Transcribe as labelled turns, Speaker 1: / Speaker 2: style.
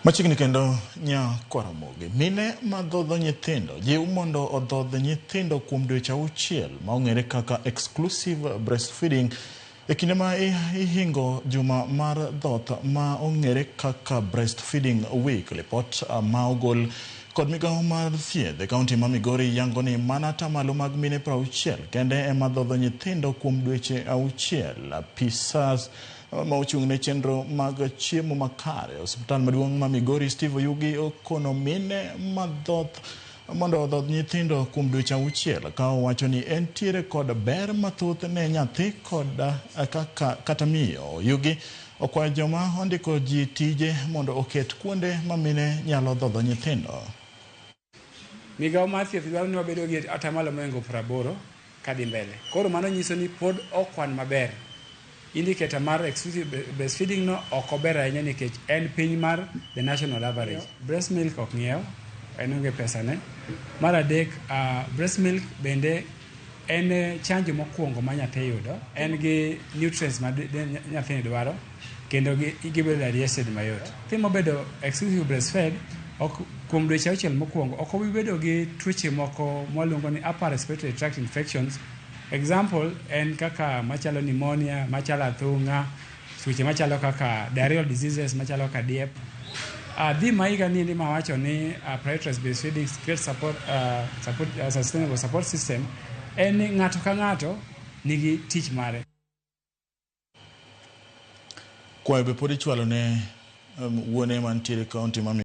Speaker 1: Machiegni kendo kwa Ramogi. Mine madhodho nyithindo jiw mondo odhodh nyithindo kuom dweche 6 ma ong'ere kaka exclusive breastfeeding e kinde ma ihingo juma mar dhoth ma ong'ere kaka breastfeeding week. Lipot ma ogol kod migawo mar thieth e kaunti ma Migori yango ni mana atamalo mag mine 60 kende ema dhodho nyithindo kuom dweche 6. Pisas ma ochung' ne chenro mag chiemo makare osiptal maduong' ma Migori Steve Yugi okono mine madhoth mondo odhodh nyithindo kuom dweche 6 ka owacho ni entiere kod ber mathoth ne nyathi kod kata miyo. Yugi okwayo joma ondiko ji tije mondo oket kuonde ma mine nyalo dhodho nyithindo.
Speaker 2: Migawo mar thieth dwaro ni wabedo gi atamalo moingo 80 kadhi mbele. Koro mano nyiso ni pod okwan maber. Indicator mar exclusive breastfeeding no okober ahinya nikech en piny mar the national average. Breast milk ok ng'iew, en onge pesa ne. Mar adek, breast milk bende en chanjo mokwongo ma nyathi yudo. En gi nutrients ma nyathi dwaro kendo gibedo digested mayot. Nyathi mobedo exclusive breastfed kuom dweche 6 mokwongo ok obi bedo gi tuoche moko mwaluongo ni upper respiratory tract infections. Example en kaka machalo pneumonia, machalo athung'a, tuoche machalo kaka diarrheal diseases machalo kaka diep. Dhi maiga ni ma wacho ni prioritized breastfeeding create sustainable support system en ni ng'ato ka ng'ato nigi tich mare.
Speaker 1: Kwayo be pod ichwalo ne wuone mantiere kaunti ma